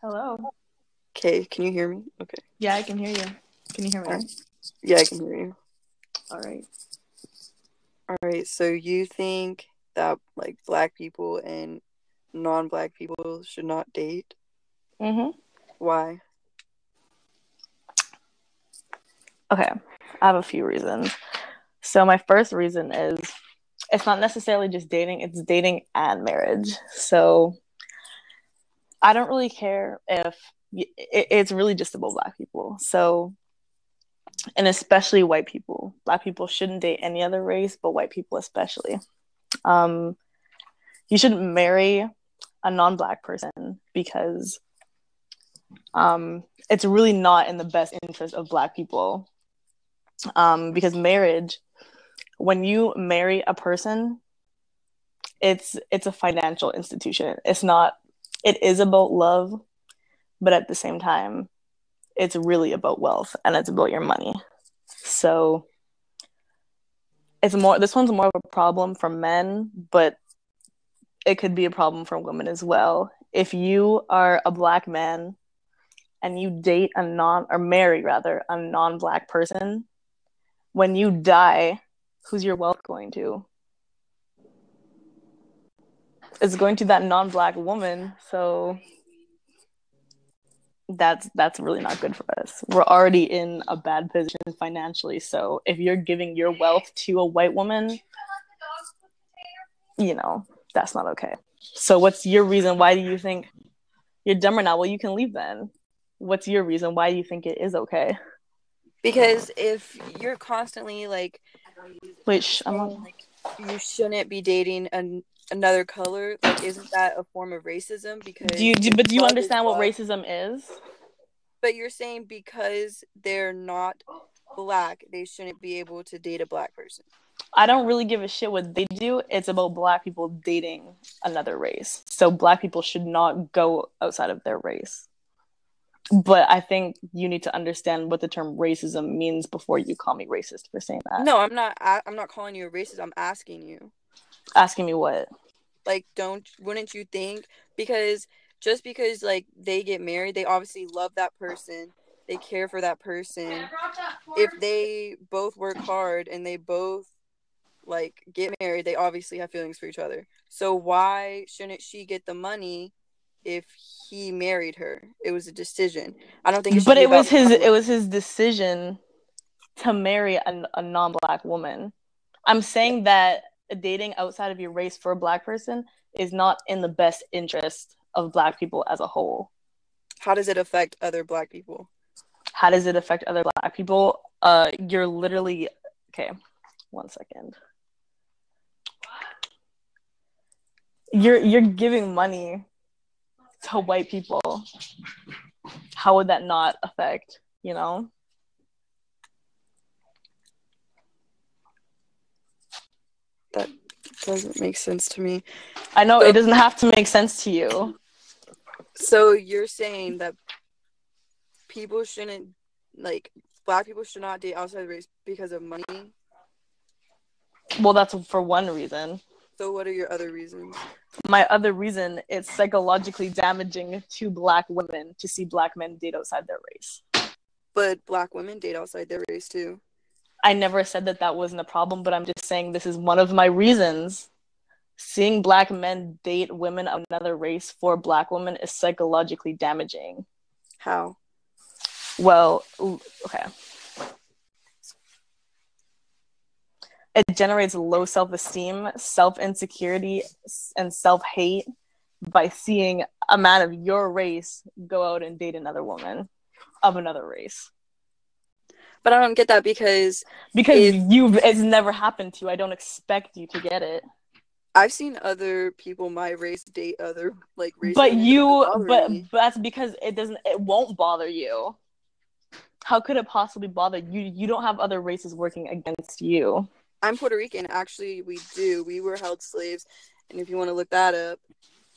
Hello. Okay, can you hear me? Okay. Yeah, I can hear you. Can you hear me? Yeah, I can hear you. All right. All right, so you think that like black people and non-black people should not date? Mhm. Why? Okay. I have a few reasons. So my first reason is it's not necessarily just dating, it's dating and marriage. So I don't really care if it's really just about black people. So, and especially white people. Black people shouldn't date any other race, but white people especially. Um, you shouldn't marry a non-black person because it's really not in the best interest of black people. Because marriage, when you marry a person, it's a financial institution. It's not. It is about love, but at the same time, it's really about wealth and it's about your money. So it's more. This one's more of a problem for men, but it could be a problem for women as well. If you are a black man and you date a non or marry rather a non-black person, when you die, who's your wealth going to? It's going to that non-black woman. So that's really not good for us. We're already in a bad position financially. So if you're giving your wealth to a white woman, that's not okay. So what's your reason? Why do you think you're dumber now? Well, you can leave then. What's your reason? Why do you think it is okay? Because if you're constantly like Wait, I'm saying on. like you shouldn't be dating another color, like isn't that a form of racism? Because if But do you love is understand what love, racism is? but you're saying because they're not black, they shouldn't be able to date a black person. I don't really give a shit what they do. It's about black people dating another race. So black people should not go outside of their race. But I think you need to understand what the term racism means before you call me racist for saying that. No, I'm not. I'm not calling you a racist. I'm asking you. Asking me what? Like, wouldn't you think? Because just because like they get married, they obviously love that person. They care for that person. If they both work hard and they both like get married, they obviously have feelings for each other. So why shouldn't she get the money if he married her? It was a decision. I don't think it should But be about it color. was his decision to marry a non-black woman. I'm saying that dating outside of your race for a black person is not in the best interest of black people as a whole. How does it affect other black people? How does it affect other black people? You're literally okay. 1 second. You're giving money to white people. How would that not affect? That doesn't make sense to me. I know So, it doesn't have to make sense to you. so you're saying that people shouldn't, like, black people should not date outside the race because of money? Well, that's for one reason. So what are your other reasons? My other reason, it's psychologically damaging to black women to see black men date outside their race. But black women date outside their race too. I never said that wasn't a problem, but I'm just saying this is one of my reasons. Seeing black men date women of another race for black women is psychologically damaging. How? Well, okay. It generates low self-esteem, self-insecurity, and self-hate by seeing a man of your race go out and date another woman of another race. But I don't get that because it's never happened to you. I don't expect you to get it. I've seen other people my race date other like races. But that's because it won't bother you. How could it possibly bother you? You don't have other races working against you. I'm Puerto Rican. Actually, we do. We were held slaves. And if you want to look that up,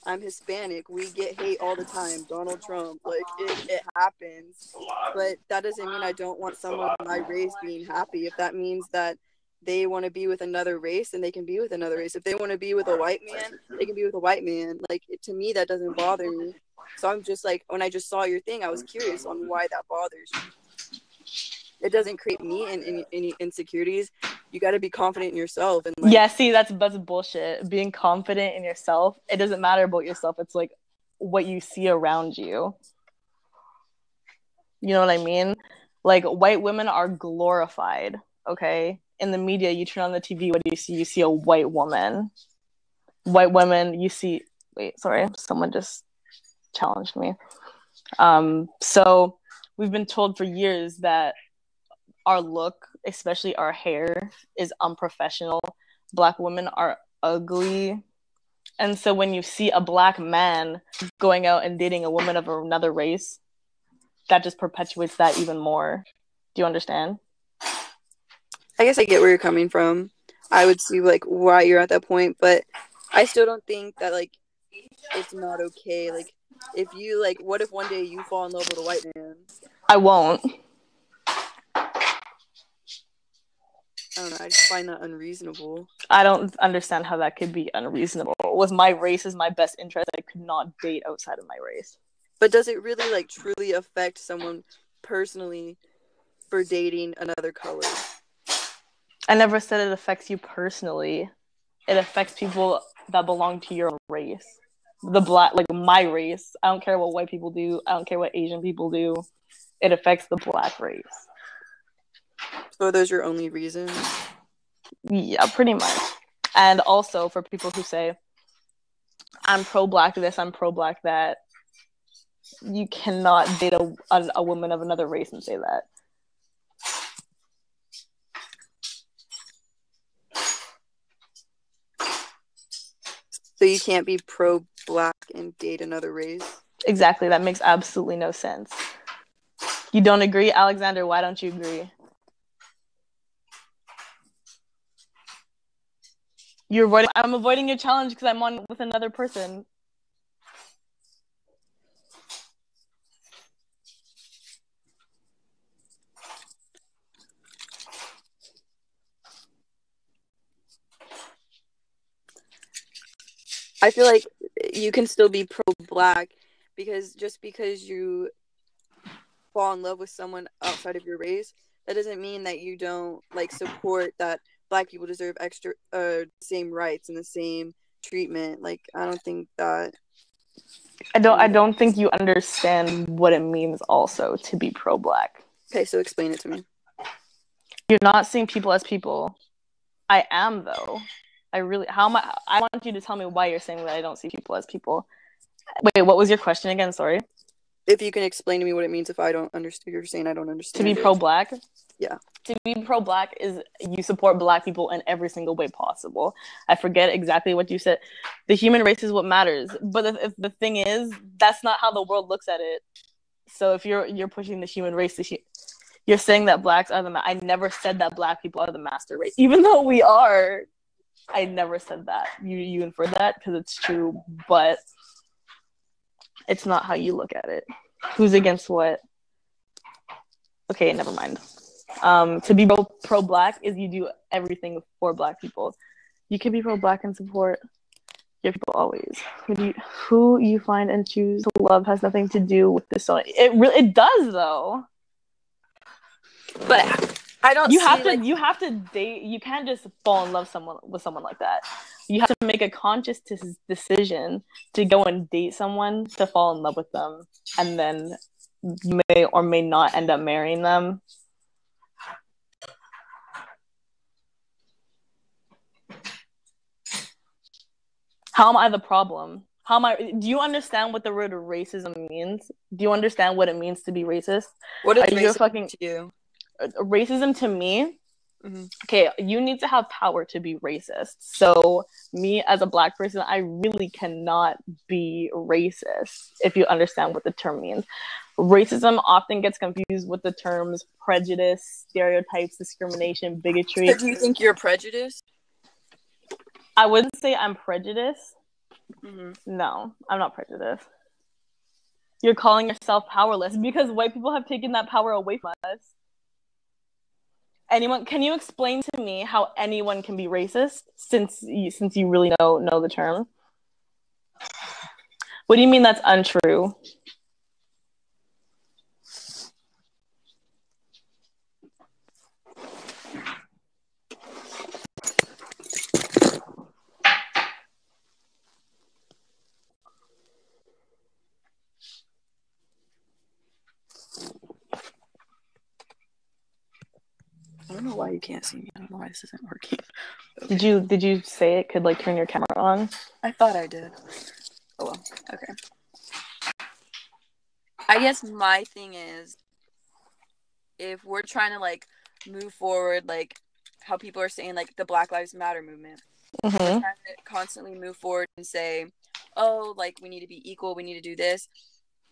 I'm Hispanic. We get hate all the time. Donald Trump. Like, it happens. But that doesn't mean I don't want someone of my race being happy. If that means that they want to be with another race, then they can be with another race. If they want to be with a white man, they can be with a white man. Like, to me, that doesn't bother me. So I'm just like, when I just saw your thing, I was curious on why that bothers you. It doesn't create me any insecurities. You got to be confident in yourself. And like, yeah, see, that's bullshit. Being confident in yourself, it doesn't matter about yourself. It's like what you see around you. You know what I mean? Like, white women are glorified, okay? In the media, you turn on the TV, what do you see? You see a white woman. White women, you see... Wait, sorry. Someone just challenged me. So we've been told for years that our look, especially our hair, is unprofessional. Black women are ugly. And so when you see a black man going out and dating a woman of another race, that just perpetuates that even more. Do you understand? I guess I get where you're coming from. I would see like why you're at that point, but I still don't think that like it's not okay. Like, if you like, what if one day you fall in love with a white man? I won't. I don't know. I just find that unreasonable. I don't understand how that could be unreasonable. With my race as my best interest, I could not date outside of my race. But does it really like truly affect someone personally for dating another color? I never said it affects you personally. It affects people that belong to your race. The black, like my race. I don't care what white people do. I don't care what Asian people do. It affects the black race. So are those your only reasons? Yeah, pretty much. And also for people who say, I'm pro-black this, I'm pro-black that, you cannot date a woman of another race and say that. So you can't be pro-black and date another race? Exactly. That makes absolutely no sense. You don't agree? Alexander, why don't you agree? I'm avoiding your challenge because I'm on with another person. I feel like you can still be pro-black because just because you fall in love with someone outside of your race, that doesn't mean that you don't like support that black people deserve extra same rights and the same treatment. Like, I don't think that. I don't think you understand what it means also to be pro-black. Okay, so explain it to me. You're not seeing people as people. I am, though. I want you to tell me why you're saying that I don't see people as people. Wait, what was your question again? Sorry. If you can explain to me what it means if I don't understand. You're saying I don't understand. To be pro-black? Yeah. To be pro-black is you support black people in every single way possible. I forget exactly what you said. The human race is what matters. But if the thing is, that's not how the world looks at it. So if you're pushing the human race, you're saying that blacks are I never said that black people are the master race, even though we are. I never said that. You inferred that because it's true, but it's not how you look at it. Who's against what? Okay, never mind. To be pro-black is you do everything for black people. You can be pro-black and support your people always. Who you find and choose to love has nothing to do with this song. It does though. But I don't. You have to date. You can't just fall in love with someone like that. You have to make a conscious decision to go and date someone, to fall in love with them, and then you may or may not end up marrying them. How am I the problem? Do you understand what the word racism means? Do you understand what it means to be racist? What is racism to you? Racism to me? Mm-hmm. Okay, you need to have power to be racist. So me as a black person, I really cannot be racist, if you understand what the term means. Racism often gets confused with the terms prejudice, stereotypes, discrimination, bigotry. So do you think you're prejudiced? I wouldn't say I'm prejudiced. Mm-hmm. No, I'm not prejudiced. You're calling yourself powerless because white people have taken that power away from us. Can you explain to me how anyone can be racist since you really know the term? What do you mean that's untrue? I don't know why you can't see me. I don't know why this isn't working. Okay. Did you say it could like turn your camera on? I thought I did. Oh well. Okay. I guess my thing is, if we're trying to like move forward, like how people are saying like the Black Lives Matter movement, we're trying to constantly move forward and say, oh, like we need to be equal, we need to do this.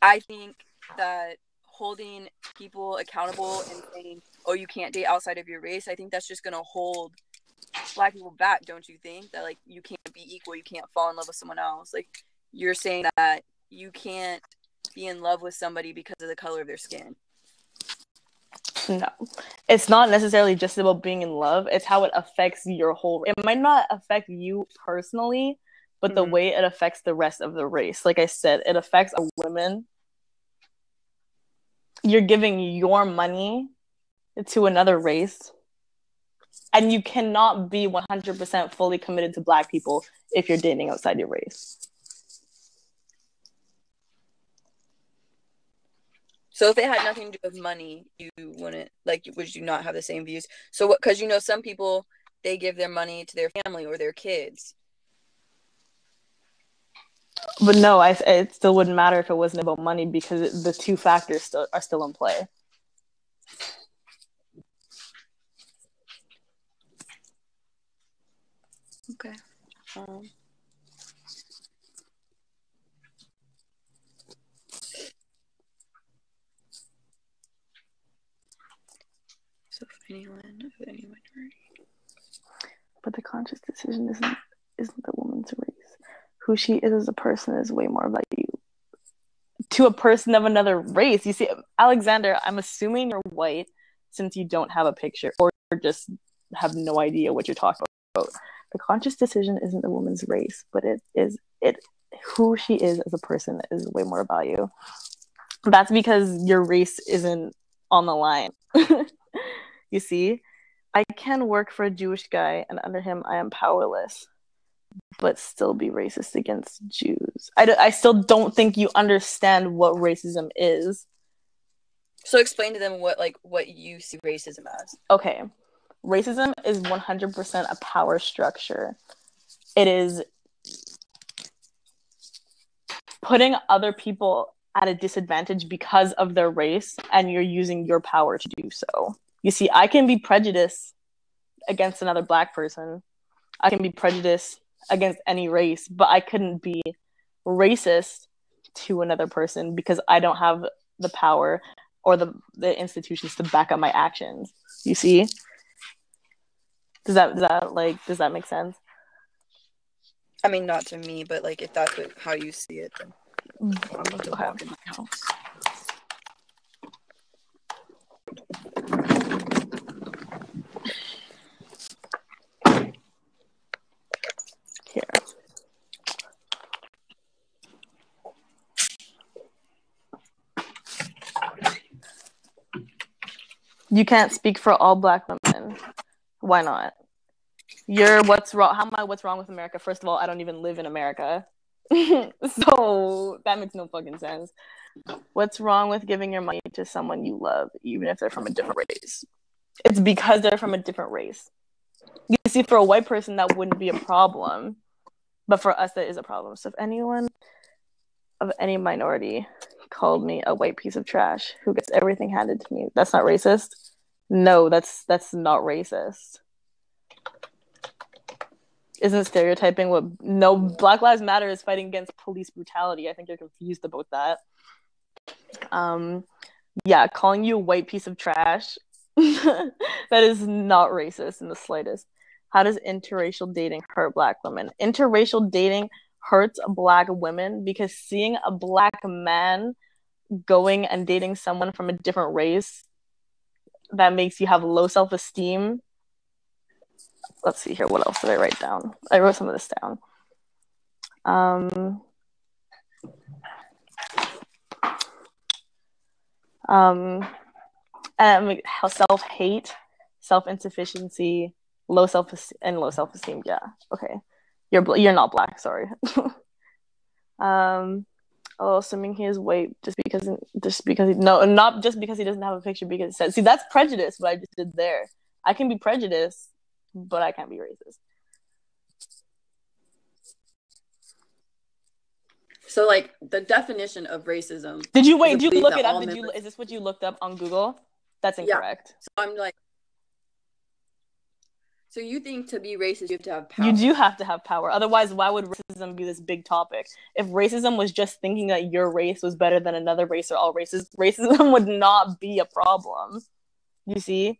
I think that holding people accountable and saying, oh, you can't date outside of your race, I think that's just gonna hold Black people back. Don't you think that like you can't be equal, you can't fall in love with someone else? Like you're saying that you can't be in love with somebody because of the color of their skin. No, it's not necessarily just about being in love. It's how it affects your whole. It might not affect you personally, but the way it affects the rest of the race. Like I said, it affects women. You're giving your money to another race, and you cannot be 100% fully committed to Black people if you're dating outside your race. So if it had nothing to do with money, you wouldn't, like, would you not have the same views? So what, because you know some people, they give their money to their family or their kids. But no, it still wouldn't matter if it wasn't about money, because the two factors are still in play. Okay. So if anyone of any minority. But the conscious decision isn't the woman's race. Who she is as a person is way more about you. To a person of another race. You see, Alexander, I'm assuming you're white since you don't have a picture or just have no idea what you're talking about. The conscious decision isn't the woman's race, but who she is as a person is way more about you. That's because your race isn't on the line. You see, I can work for a Jewish guy, and under him, I am powerless, but still be racist against Jews. I still don't think you understand what racism is. So explain to them what you see racism as. Okay. Racism is 100% a power structure. It is putting other people at a disadvantage because of their race, and you're using your power to do so. You see, I can be prejudiced against another Black person. I can be prejudiced against any race, but I couldn't be racist to another person because I don't have the power or the institutions to back up my actions. You see? Does that make sense? I mean, not to me, but like if that's how you see it, then I'm about to walk in my house. Here. You can't speak for all Black women. Why not? What's wrong? How am I what's wrong with America? First of all, I don't even live in America. So that makes no fucking sense. What's wrong with giving your money to someone you love, even if they're from a different race? It's because they're from a different race. You see, for a white person, that wouldn't be a problem. But for us, that is a problem. So if anyone of any minority called me a white piece of trash who gets everything handed to me, that's not racist? No, that's not racist. Isn't stereotyping what? No, Black Lives Matter is fighting against police brutality. I think you're confused about that. Yeah, calling you a white piece of trash, that is not racist in the slightest. How does interracial dating hurt Black women? Interracial dating hurts Black women because seeing a Black man going and dating someone from a different race, that makes you have low self-esteem. Let's see here. What else did I write down? I wrote some of this down. And self-hate, self-insufficiency, low self-esteem. Yeah, okay. You're not black. Sorry. Assuming he is white just because no, not just because he doesn't have a picture because it says. See, that's prejudice. What I just did there. I can be prejudiced, but I can't be racist. So, like, the definition of racism. Did you look it up? Is this what you looked up on Google? That's incorrect. Yeah. So I'm like, so you think to be racist, you have to have power? You do have to have power. Otherwise, why would racism be this big topic? If racism was just thinking that your race was better than another race or all races, racism would not be a problem. You see?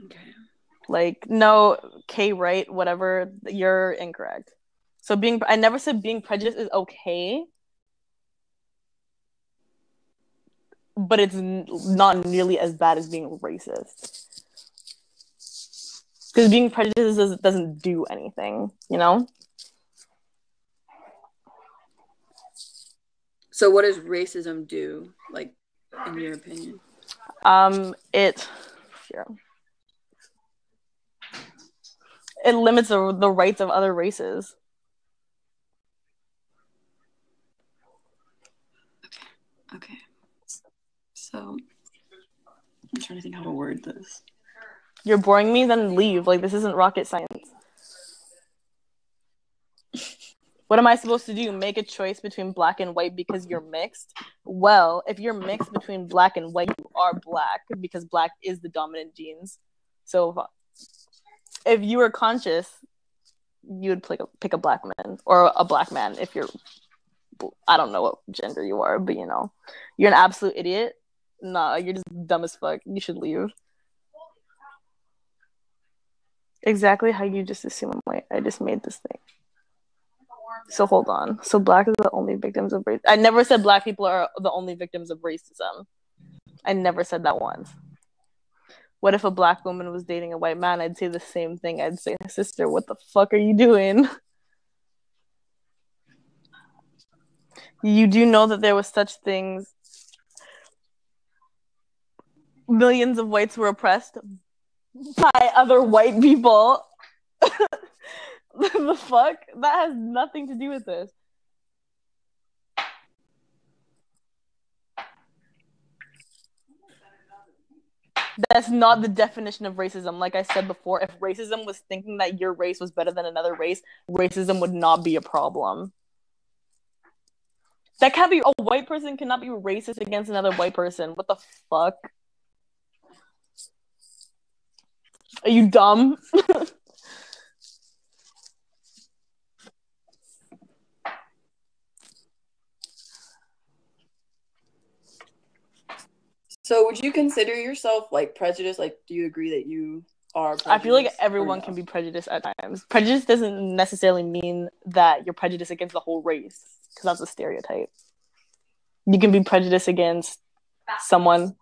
Okay. Like, no, K, right, whatever, you're incorrect. So I never said being prejudiced is okay, but it's not nearly as bad as being racist. Because being prejudiced doesn't do anything, you know? So what does racism do, like, in your opinion? It limits the rights of other races. Okay. So I'm trying to think how to word this. You're boring me, then leave. Like, this isn't rocket science. What am I supposed to do? Make a choice between black and white because you're mixed? Well, if you're mixed between black and white, you are black because black is the dominant genes. So if you were conscious, you would pick a black man or a black man if you're, I don't know what gender you are, but you know, you're an absolute idiot. Nah, you're just dumb as fuck. You should leave. Exactly how you just assume I'm white. I just made this thing. So hold on. So black is the only victims of race. I never said black people are the only victims of racism. I never said that once. What if a black woman was dating a white man? I'd say the same thing. I'd say, sister, what the fuck are you doing? You do know that there was such things. Millions of whites were oppressed by other white people. The fuck? That has nothing to do with this. That's not the definition of racism. Like I said before, if racism was thinking that your race was better than another race, racism would not be a problem. That can't be. A white person cannot be racist against another white person. What the fuck? Are you dumb? So would you consider yourself like prejudiced? Like, do you agree that you are prejudiced? I feel like everyone can be prejudiced at times. Prejudice doesn't necessarily mean that you're prejudiced against the whole race, because that's a stereotype. You can be prejudiced against someone.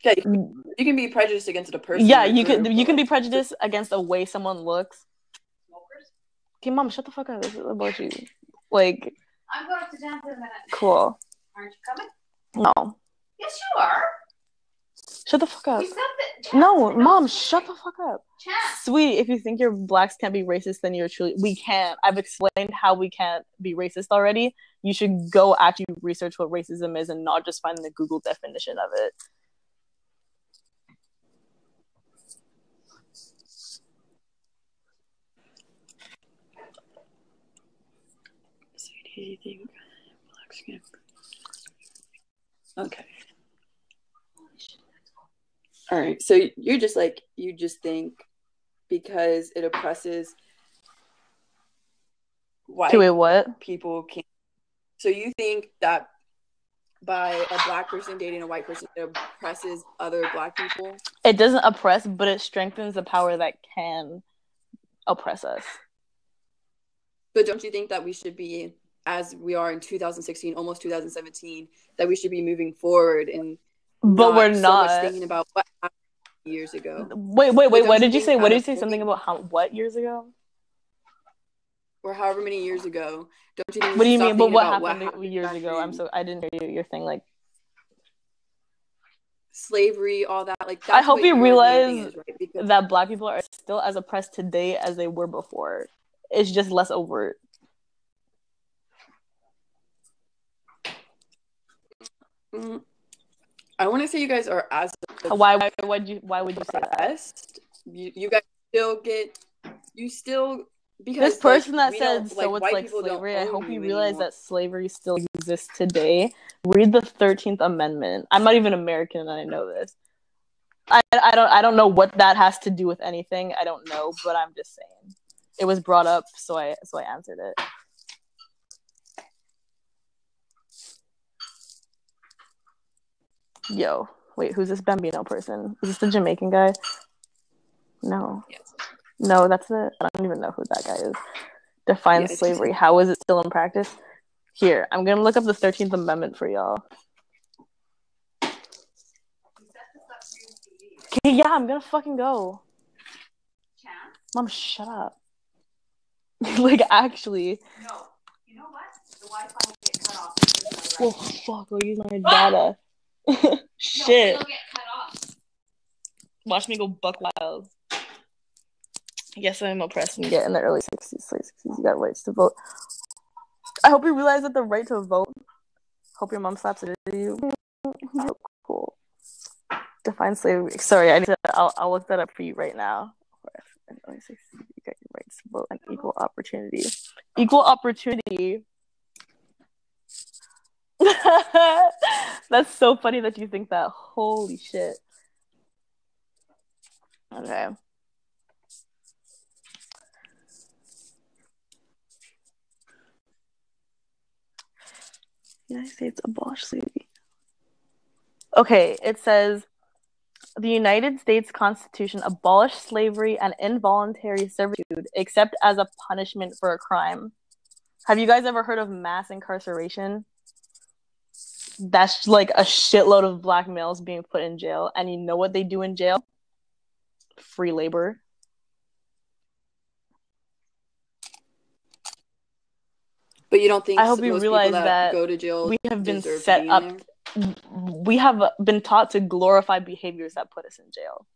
Yeah, you can be prejudiced against a person. Yeah, you can be prejudiced against the way someone looks. Okay, mom, shut the fuck up. This is about you. Like, I'm going to dance in a minute. Cool. Aren't you coming? No. Yes, you are. Shut the fuck up. We said that. No, mom, shut the fuck up. Chance. Sweetie, if you think your blacks can't be racist, then you're truly. We can't. I've explained how we can't be racist already. You should go actually research what racism is and not just find the Google definition of it. Sweetie, do you think blacks can? Okay. All right. So you're just like, you just think because it oppresses white people can't. So you think that by a black person dating a white person, it oppresses other black people? It doesn't oppress, but it strengthens the power that can oppress us. But don't you think that we should be, as we are in 2016, almost 2017, that we should be moving forward and we're not so much thinking about what happened years ago? Wait, what did you say? What did you say? Something about what years ago? Or however many years ago. Don't you think? What do you mean? But what happened years ago? I didn't hear your thing. Like, slavery, all that. Like, that's I hope what you your main thing realize is, right? Because that Black people are still as oppressed today as they were before. It's just less overt. I want to say you guys are as Why would you say that? oppressed. You guys still get, because This person like that we said don't, so like, it's white like people don't slavery, I own hope you you realize anymore. that slavery still exists today. Read the 13th Amendment. I'm not even American and I know this. I don't know what that has to do with anything. I don't know, but I'm just saying. It was brought up, so I answered it. Yo, wait, who's this Bambino person? Is this the Jamaican guy? No. Yes. No, that's it. I don't even know who that guy is. Define slavery. How is it still in practice? Here, I'm gonna look up the 13th Amendment for y'all. Okay, yeah, I'm gonna fucking go. Mom, shut up. Like, actually. No. You know what? The Wi-Fi will get cut off. Well, fuck, I'll use my data. Shit. No, it'll get cut off. Watch me go buck wild. Yes, I'm oppressed and get in the early 60s, late 60s. You got rights to vote. I hope you realize that the right to vote. Hope your mom slaps it at you. Cool. Define slavery. Sorry, I need to. I'll look that up for you right now. You got your rights to vote and equal opportunity. Equal opportunity. That's so funny that you think that. Holy shit. Okay. United States abolish slavery. Okay, it says the United States Constitution abolished slavery and involuntary servitude except as a punishment for a crime. Have you guys ever heard of mass incarceration? That's like a shitload of black males being put in jail. And you know what they do in jail? Free labor. But you don't think I hope you most realize people that go to jail we have been deserve set to be in up. there? We have been taught to glorify behaviors that put us in jail.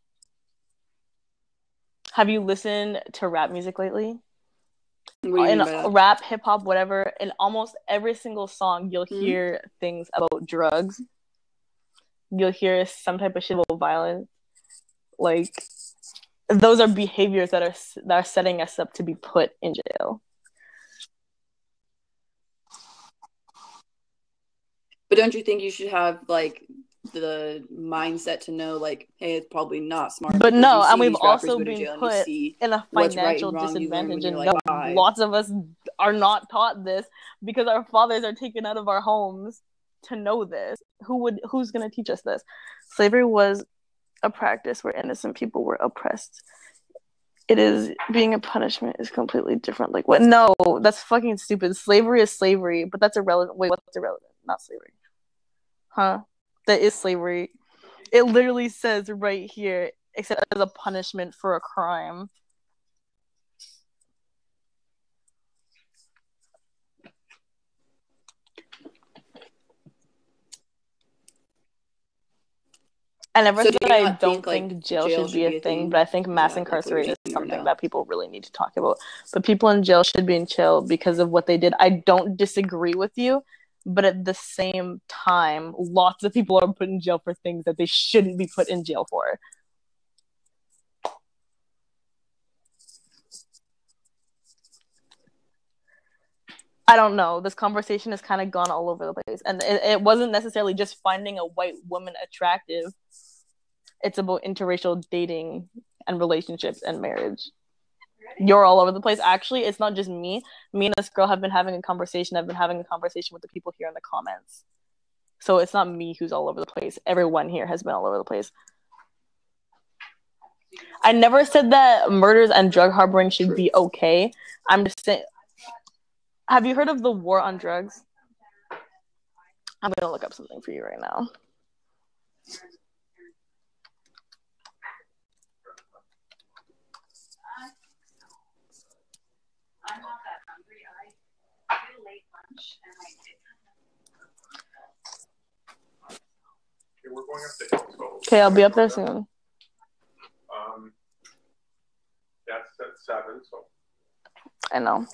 Have you listened to rap music lately? What do you mean by that? Rap, hip hop, whatever, in almost every single song, you'll hear things about drugs. You'll hear some type of shit about violence. Like, those are behaviors that are setting us up to be put in jail. But don't you think you should have like the mindset to know, like, hey, it's probably not smart? But no, and we've these also go to been jail put in a financial disadvantage, and no, lots of us are not taught this because our fathers are taken out of our homes to know this. Who's gonna teach us this? Slavery was a practice where innocent people were oppressed. It is being a punishment is completely different. Like, what? No, that's fucking stupid. Slavery is slavery, but that's irrelevant. Wait, what's irrelevant? Not slavery. Huh? That is slavery. It literally says right here, except as a punishment for a crime. I never said that I don't think jail should be a thing, but I think mass incarceration is something that people really need to talk about. But people in jail should be in jail because of what they did. I don't disagree with you, but at the same time, lots of people are put in jail for things that they shouldn't be put in jail for. I don't know. This conversation has kind of gone all over the place. And it wasn't necessarily just finding a white woman attractive. It's about interracial dating and relationships and marriage. You're all over the place. Actually, it's not just me. Me and this girl have been having a conversation. I've been having a conversation with the people here in the comments. So it's not me who's all over the place. Everyone here has been all over the place. I never said that murders and drug harboring should be okay. I'm just saying... Have you heard of the war on drugs? I'm going to look up something for you right now. I'm not that hungry. I did a late lunch and I did. we're going up the hill. So Okay, I'll be up there soon. That's at 7. So I know.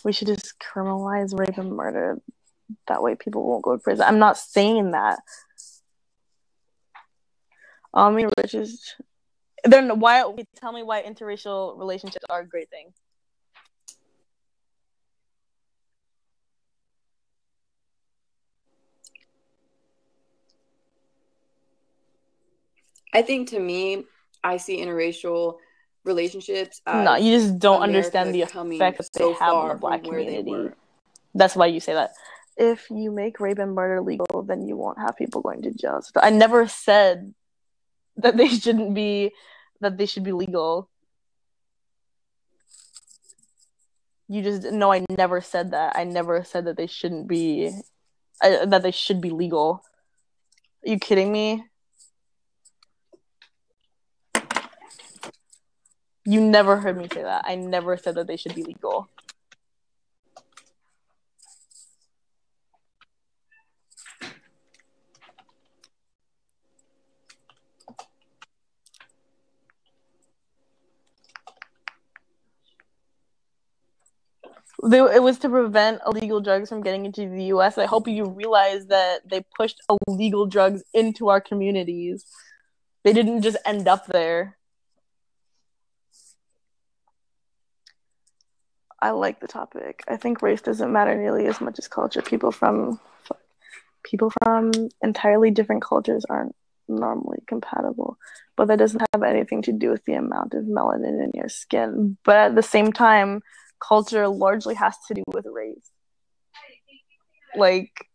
We should just criminalize rape and murder. That way people won't go to prison. I'm not saying that. I mean, then tell me why interracial relationships are a great thing. I think, to me, I see interracial relationships as No, you just don't America understand the effect that they have on the Black community. That's why you say that. If you make rape and murder legal, then you won't have people going to jail. So I never said that they should be legal. You just no, I never said that. I never said that they shouldn't be that they should be legal. Are you kidding me? You never heard me say that. I never said that they should be legal. It was to prevent illegal drugs from getting into the U.S. I hope you realize that they pushed illegal drugs into our communities. They didn't just end up there. I like the topic. I think race doesn't matter nearly as much as culture. People from entirely different cultures aren't normally compatible, but that doesn't have anything to do with the amount of melanin in your skin. But at the same time, culture largely has to do with race. Like,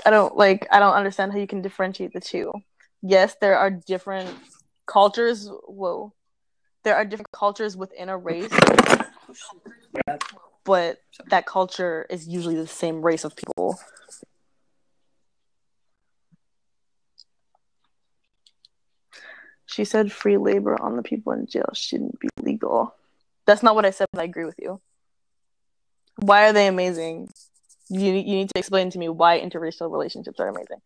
I don't understand how you can differentiate the two. Yes, there are different cultures. Whoa. There are different cultures within a race, but that culture is usually the same race of people. She said free labor on the people in jail shouldn't be legal. That's not what I said, but I agree with you. Why are they amazing? You need to explain to me why interracial relationships are amazing.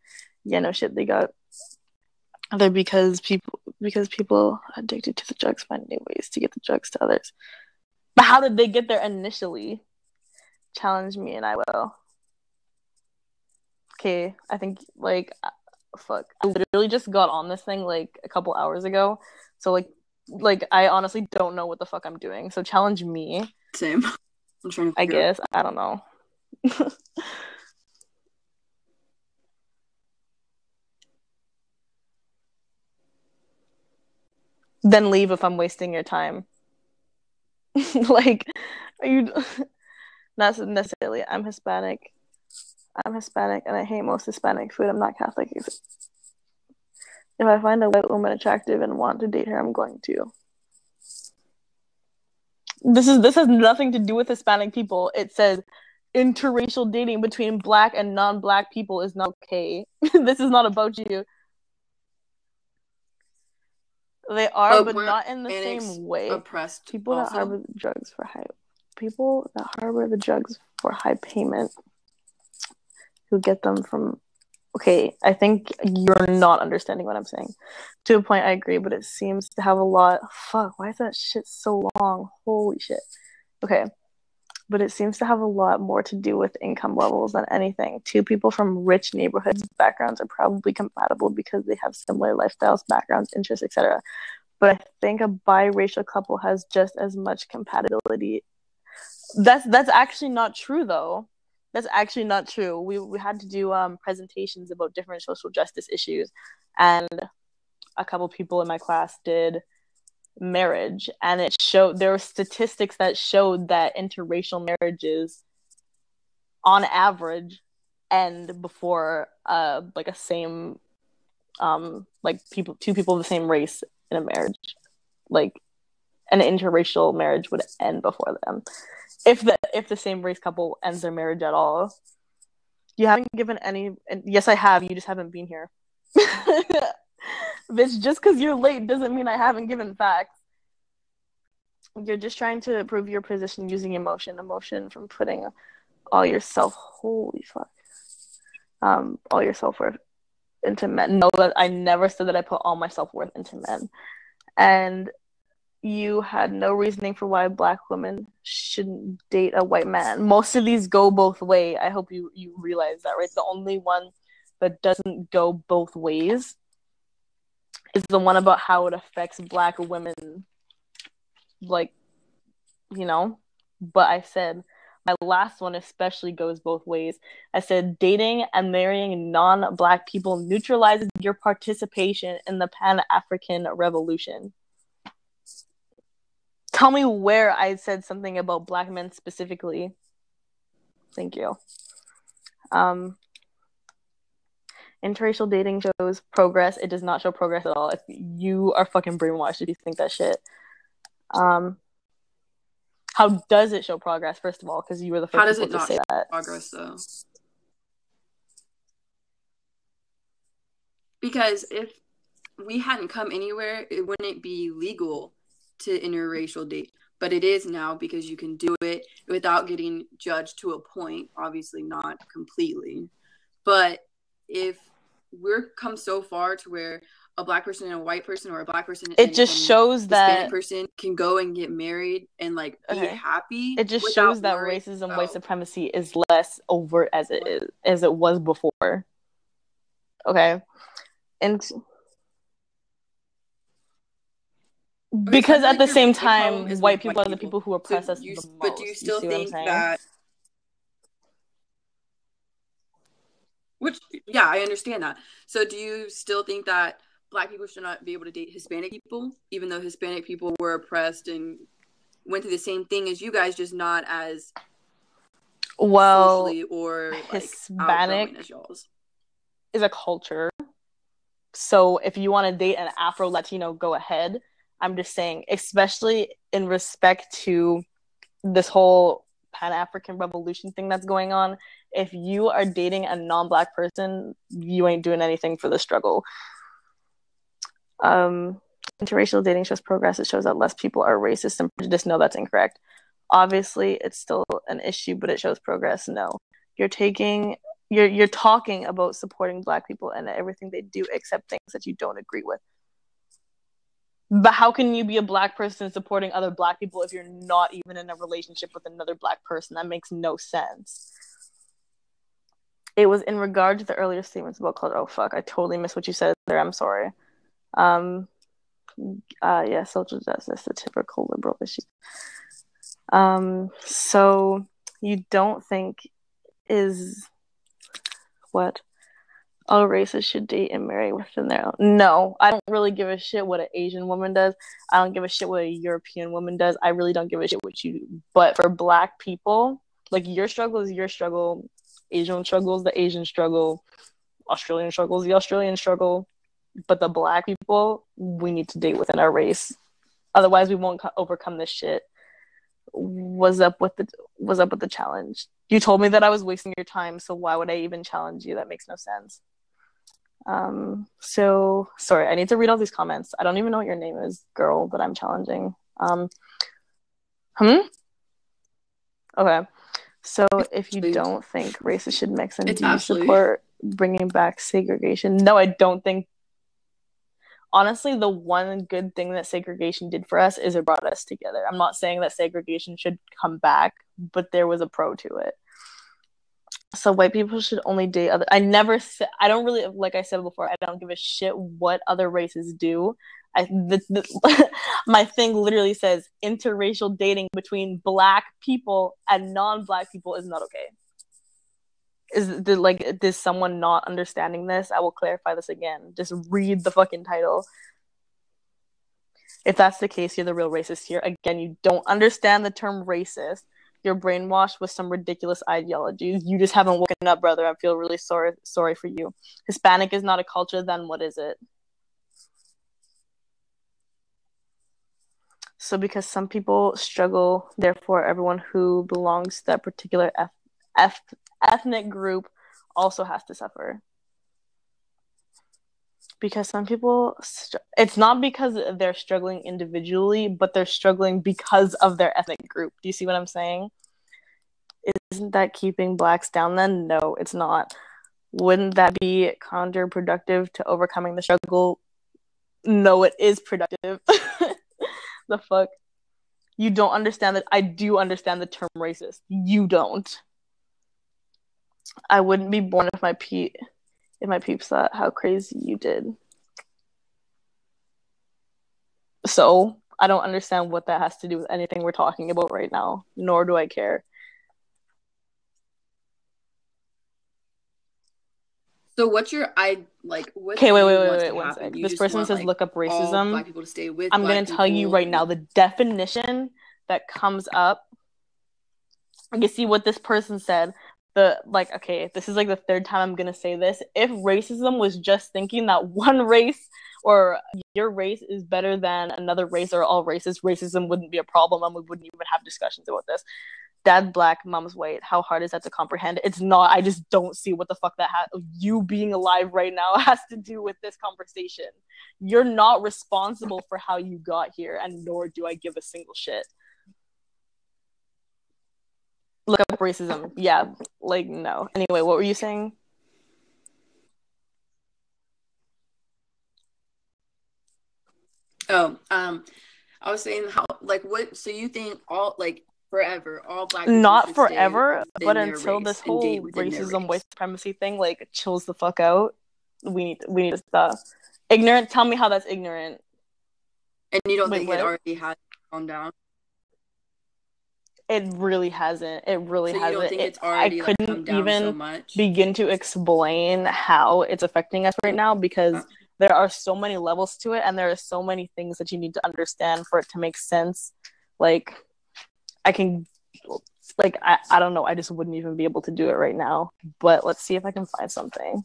Yeah, no shit, they're because people addicted to the drugs find new ways to get the drugs to others. But how did they get there initially? Challenge me and I will. Okay, I think fuck. I literally just got on this thing like a couple hours ago. So like I honestly don't know what the fuck I'm doing. So challenge me. Same. I'm trying to I guess. I don't know. Then leave if I'm wasting your time. Like, are you not necessarily. I'm Hispanic and I hate most Hispanic food. I'm not Catholic. If I find a white woman attractive and want to date her, I'm going to. This has nothing to do with Hispanic people. It says interracial dating between Black and non-Black people is not okay. This is not about you. They are, but not in the same way. Oppressed people also? that harbor the drugs for high payment, who get them from. Okay, I think you're not understanding what I'm saying. To a point, I agree, but it seems to have a lot. Fuck, why is that shit so long? Holy shit. Okay, but it seems to have a lot more to do with income levels than anything. Two people from rich neighborhoods backgrounds are probably compatible because they have similar lifestyles, backgrounds, interests, etc. But I think a biracial couple has just as much compatibility. That's actually not true, though. That's actually not true. We had to do presentations about different social justice issues, and a couple people in my class did marriage, and it showed there were statistics that showed that interracial marriages on average end before like a same like two people of the same race in a marriage. Like an interracial marriage would end before them if the same race couple ends their marriage at all. You haven't given any. Yes, I have. You just haven't been here. Bitch, just because you're late doesn't mean I haven't given facts. You're just trying to prove your position using emotion from putting all your holy fuck, all your self-worth into men. No, that I never said that I put all my self-worth into men. And you had no reasoning for why Black women shouldn't date a white man. Most of these go both ways. I hope you realize that, right? The only one that doesn't go both ways is the one about how it affects Black women, like, you know. But I said my last one especially goes both ways. I said dating and marrying non-Black people neutralizes your participation in the Pan-African Revolution. Tell me where I said something about Black men specifically. Thank you. Interracial dating shows progress. It does not show progress at all. If you are fucking brainwashed if you think that shit. How does it show progress, first of all? Because you were the first people to say that. Progress, though? Because if we hadn't come anywhere, it wouldn't be legal to interracial date. But it is now because you can do it without getting judged to a point. Obviously not completely. But if we're come so far to where a Black person and a white person, or a Black person it just shows Hispanic that person can go and get married and like be happy. It just shows that racism, white supremacy is less overt as it was before. Okay. And because at the same time, white people are the people who oppress us the most. But do you still think that? Which, yeah, I understand that. So do you still think that Black people should not be able to date Hispanic people, even though Hispanic people were oppressed and went through the same thing as you guys, just not as socially or like Hispanic as y'all's? Is a culture. So if you want to date an Afro-Latino, go ahead. I'm just saying, especially in respect to this whole Pan-African Revolution thing that's going on, if you are dating a non-Black person, you ain't doing anything for the struggle. Interracial dating shows progress. It shows that less people are racist and prejudiced. No, that's incorrect. Obviously, it's still an issue, but it shows progress. No. You're talking about supporting Black people and everything they do, except things that you don't agree with. But how can you be a Black person supporting other Black people if you're not even in a relationship with another Black person? That makes no sense. It was in regard to the earlier statements about culture. Oh, fuck. I totally missed what you said there. I'm sorry. Yeah, social justice, the typical liberal issue. So you don't think is what all races should date and marry within their own? No, I don't really give a shit what an Asian woman does. I don't give a shit what a European woman does. I really don't give a shit what you do. But for Black people, like, your struggle is your struggle. Asian struggle is the Asian struggle. Australian struggle is the Australian struggle. But the Black people, we need to date within our race. Otherwise, we won't overcome this shit. What's up with the challenge? You told me that I was wasting your time, so why would I even challenge you? That makes no sense. So sorry, I need to read all these comments. I don't even know what your name is, girl, that I'm challenging. Okay. So if you don't think races should mix, and do you support bringing back segregation? No, I don't think. Honestly, the one good thing that segregation did for us is it brought us together. I'm not saying that segregation should come back, but there was a pro to it. So white people should only date other. I don't really, like I said before, I don't give a shit what other races do. My thing literally says interracial dating between Black people and non-Black people is not okay. Is someone not understanding this? I will clarify this again. Just read the fucking title. If that's the case, you're the real racist here. Again, you don't understand the term racist. You're brainwashed with some ridiculous ideologies. You just haven't woken up, brother. I feel really sorry for you. Hispanic is not a culture, then what is it? So because some people struggle, therefore everyone who belongs to that particular ethnic group also has to suffer. Because some people, it's not because they're struggling individually, but they're struggling because of their ethnic group. Do you see what I'm saying? Isn't that keeping blacks down then? No, it's not. Wouldn't that be counterproductive to overcoming the struggle? No, it is productive. The fuck? You don't understand that. I do understand the term racist. You don't. I wouldn't be born if my peeps thought how crazy you did. So I don't understand what that has to do with anything we're talking about right now, nor do I care. So what's your what? Okay, wait, 1 sec. This person says look up racism. All black people to stay with. I'm gonna tell you right now the definition that comes up. You see what this person said. Okay, this is like the third time I'm gonna say this. If racism was just thinking that one race or your race is better than another race or all races, racism wouldn't be a problem and we wouldn't even have discussions about this. Dad's black, mom's white. How hard is that to comprehend? It's not. I just don't see what the fuck that you being alive right now has to do with this conversation. You're not responsible for how you got here, and nor do I give a single shit. Look up racism. Yeah, no. Anyway, what were you saying? Oh, I was saying how what? So you think forever all black people not should forever, stay but until this whole racism, white supremacy thing chills the fuck out, we need to stop. Ignorant. Tell me how that's ignorant. And you don't think it already has calmed down? It really hasn't. It really hasn't. You don't think it's already I couldn't come down even so much? begin to explain how it's affecting us right now because there are so many levels to it and there are so many things that you need to understand for it to make sense. I don't know. I just wouldn't even be able to do it right now. But let's see if I can find something.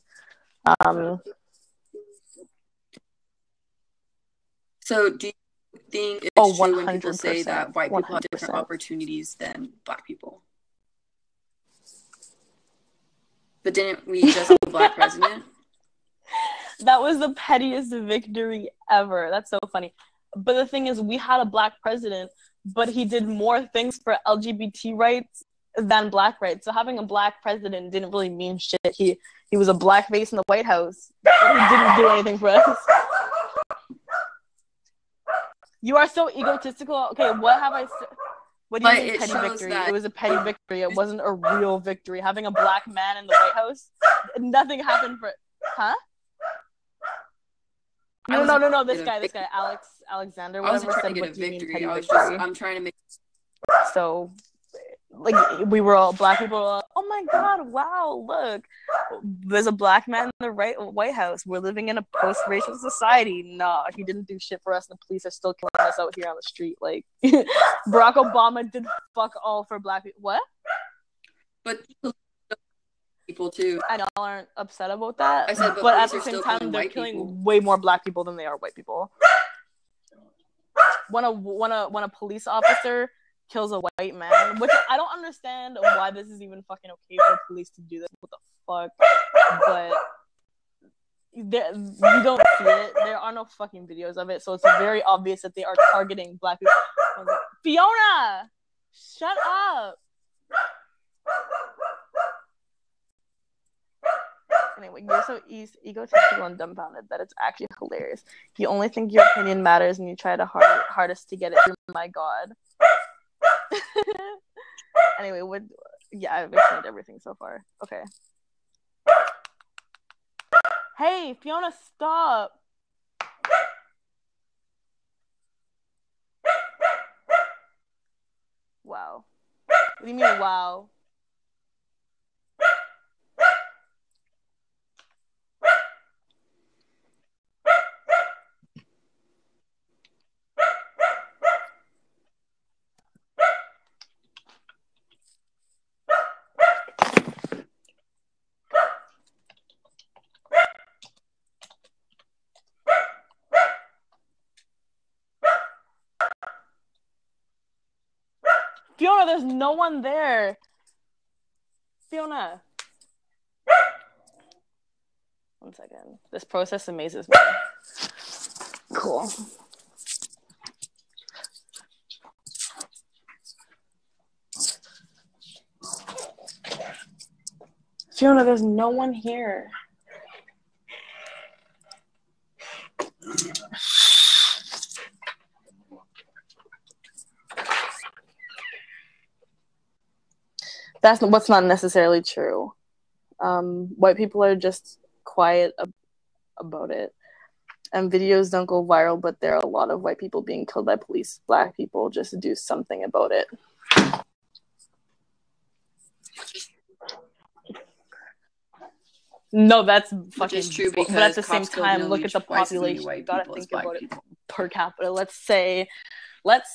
So do you think it's true when people say that white people 100%. Have different opportunities than black people? But didn't we just have a black president? That was the pettiest victory ever. That's so funny. But the thing is, we had a black president, but he did more things for LGBT rights than black rights. So having a black president didn't really mean shit. He was a black face in the White House, but he didn't do anything for us. You are so egotistical. Okay, what have I said? What do you mean petty victory? It was a petty victory. It wasn't a real victory. Having a black man in the White House, nothing happened for... Huh? No. This guy, Alexander, whatever, said, what do you mean petty victory? I'm trying to make... So, we were all black people were like, oh my god, wow, look, there's a black man in the White House. We're living in a post-racial society. Nah, he didn't do shit for us. The police are still killing us out here on the street. Barack Obama did fuck all for black people. What? But people too. And y'all aren't upset about that. I said, but at the same time, they're killing way more black people than they are white people. When a police officer kills a white man, which I don't understand why this is even fucking okay for police to do this. What the fuck? But you don't see it. There are no fucking videos of it, so it's very obvious that they are targeting black people. Fiona, shut up. Anyway, you're so egotistical and dumbfounded that it's actually hilarious. You only think your opinion matters and you try the hardest to get it through. My god. Anyway, I've explained everything so far. Okay. Hey, Fiona, stop. Wow. What do you mean, wow? Fiona, there's no one there. Fiona. 1 second. This process amazes me. Cool. Fiona, there's no one here. That's what's not necessarily true. White people are just quiet about it. And videos don't go viral, but there are a lot of white people being killed by police. Black people just do something about it. No, that's fucking true, because but at the same cops kill time, nearly look at the twice as many population. white You gotta people as think black about people. it per capita. Let's say let's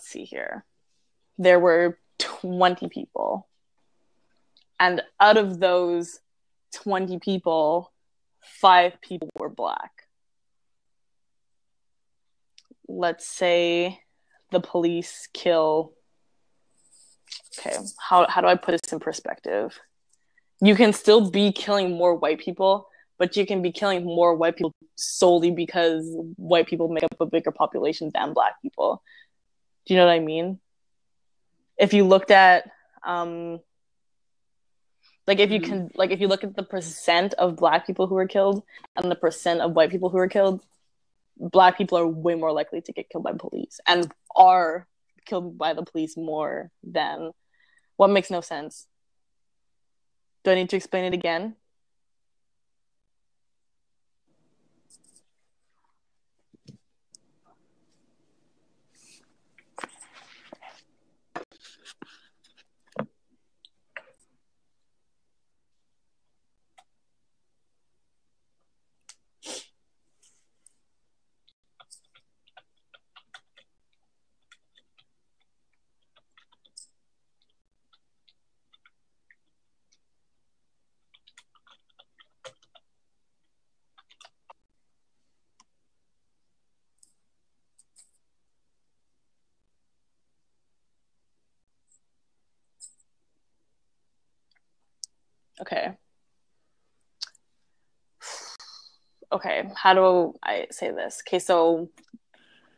see here. There were 20 people. And out of those 20 people, 5 people were black. Let's say the police kill. Okay, how do I put this in perspective? You can still be killing more white people, but you can be killing more white people solely because white people make up a bigger population than black people. Do you know what I mean? If you looked at if you look at the percent of black people who were killed and the percent of white people who were killed, black people are way more likely to get killed by police and are killed by the police more than what makes no sense. Do I need to explain it again? Okay, how do I say this? Okay, so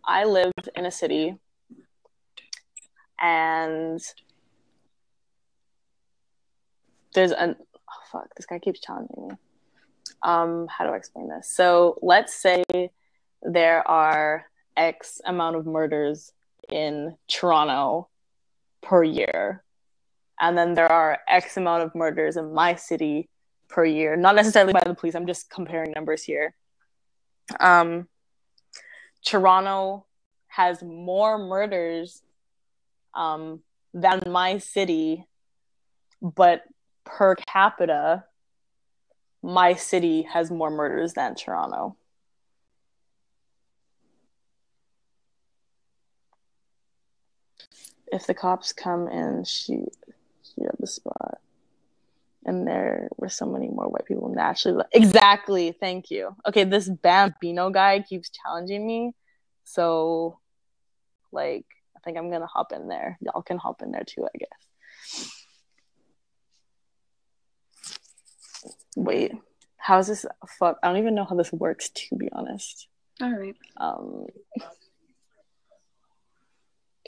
I lived in a city and there's this guy keeps challenging me. How do I explain this? So let's say there are X amount of murders in Toronto per year. And then there are X amount of murders in my city per year. Not necessarily by the police. I'm just comparing numbers here. Toronto has more murders than my city, but per capita, my city has more murders than Toronto. If the cops come and shoot at the spot, and there were so many more white people naturally. Exactly. Thank you. Okay, this Bambino guy keeps challenging me. So, I think I'm going to hop in there. Y'all can hop in there too, I guess. Wait. How is this? Fuck. I don't even know how this works, to be honest. All right.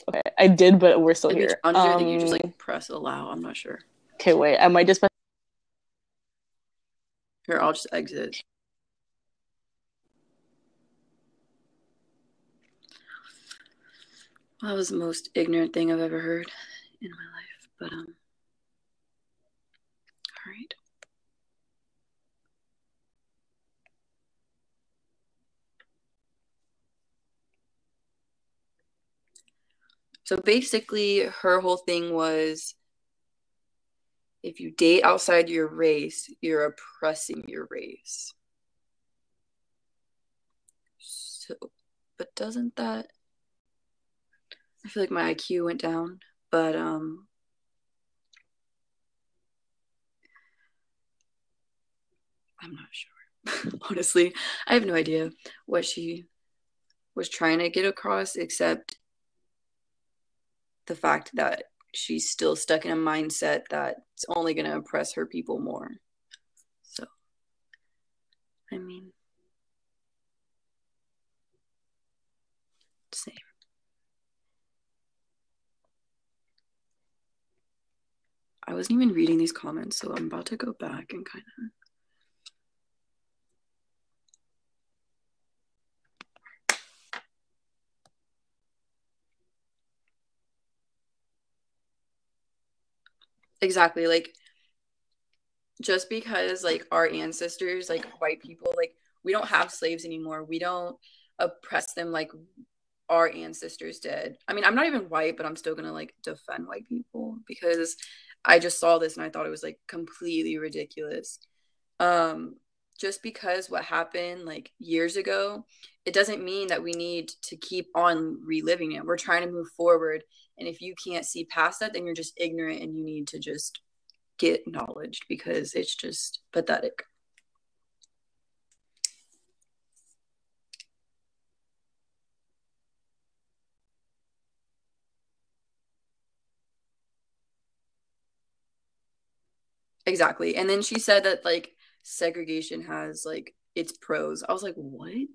Okay, I did, but we're still here. I think you just press allow. I'm not sure. Okay, wait. I might just press. Here, I'll just exit. That was the most ignorant thing I've ever heard in my life, but all right. So basically, her whole thing was, if you date outside your race, you're oppressing your race. So, but doesn't that... I feel like my IQ went down, but I'm not sure. Honestly, I have no idea what she was trying to get across, except the fact that she's still stuck in a mindset that's only going to oppress her people more. So, I mean, same. I wasn't even reading these comments, so I'm about to go back and kind of. Exactly, like, just because, like, our ancestors, like, white people, like, we don't have slaves anymore. We don't oppress them like our ancestors did. I mean, I'm not even white, but I'm still gonna, like, defend white people because I just saw this and I thought it was, like, completely ridiculous. Just because what happened, like, years ago, it doesn't mean that we need to keep on reliving it. We're trying to move forward. And if you can't see past that, then you're just ignorant and you need to just get acknowledged because it's just pathetic. Exactly. And then she said that, like, segregation has, like, its pros. I was like, what?